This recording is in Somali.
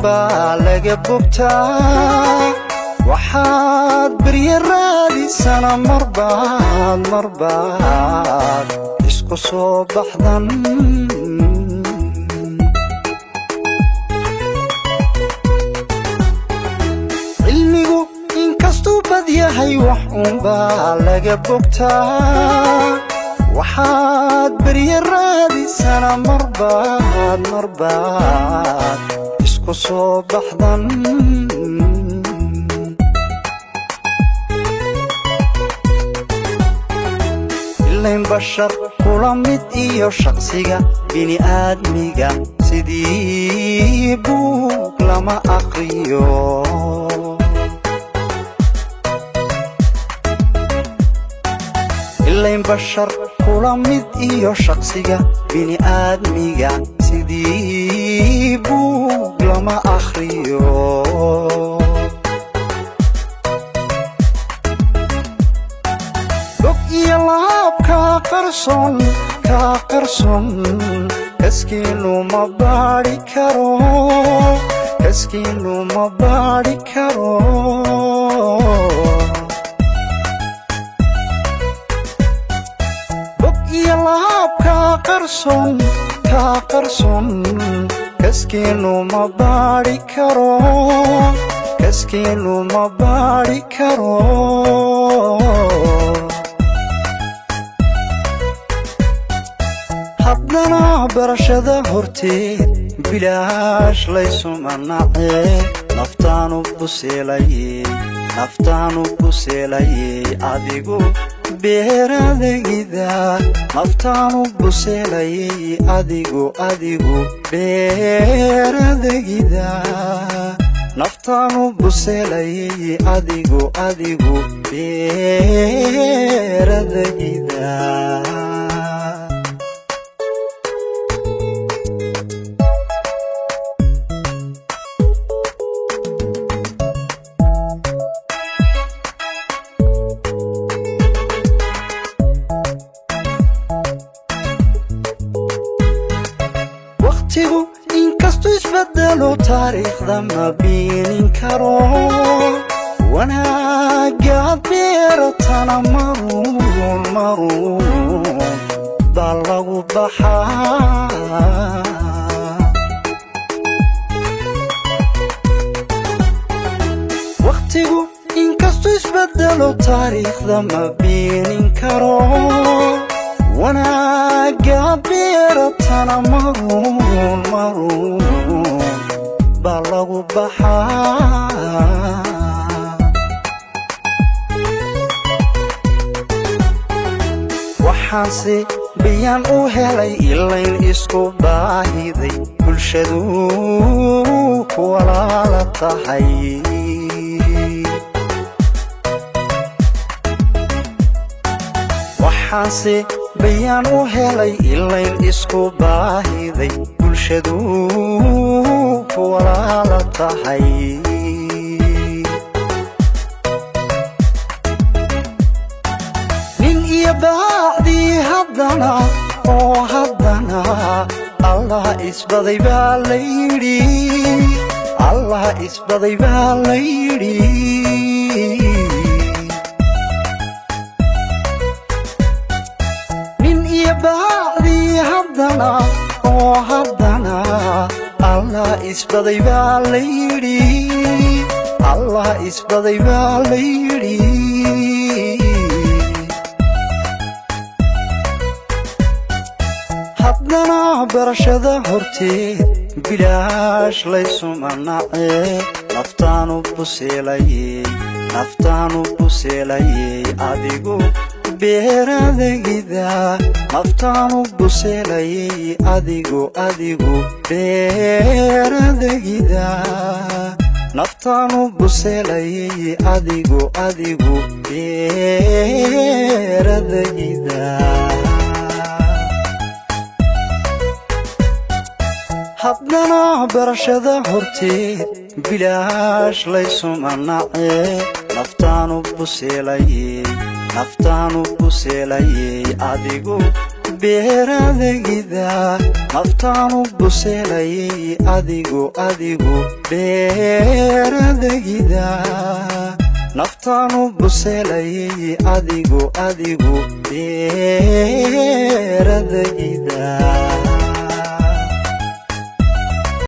baa laga bogtaa waxaad barya raadisana marbaad isku soo baxdan cilmigu inkastuu bad yahay wax baa laga bogtaa waxaad barya raadisana marbaad isku soo baxdan ilayn bashar kula mid iyo shaqsiga bini aadmiga sidii buug lama aqriyo ilayn bashar kula mid iyo shaqsiga bini aadmiga sidii buug lama akhriyo bog iyo laab ka qarson kaskiinu ma baadhi karo يلعب كقرصن كسكينو ما باري كرو حدنا برشده هرتين بلاش ليسو منعي نفتانو بسيلاي أديقو beeradayda naftaanu buseelayay adigu beeradayda naftaanu buseelayay adigu beeradayda inkastoo isbedelo taariikhda ma biinin karo wanaagaad beeratana maruun baa lagu baxaa waqtigu inkastoo isbedelo taariikhda ma biinin karo wanaagaad beeratana maruun baa lagu baxaa waxaanse bayaan u helay ilayn isku baahiday bulshadu ku walaala tahay waxaanse bayaan u helay ilayn isku baahiday bulshadu ku walaala tahay nin iyo baacdii haddana allah isbaday baa la yidhi بعدي هدنا الله إسبدي باليري الله إسبدي باليري هدنا برشده هرتي بلاش ليسو منعي نفتانو بسيلاي أديقو beeradayda naftaanu buseelayay adigu beeradayda naftaanu buseelayay adigu beeradayda haddana barashada horteed bilaash laysu manacee naftaanu buseelayay adigu beeradagida naftaanu buseelayay adigu beeradagida naftaanu buseelayay adigu beeradagida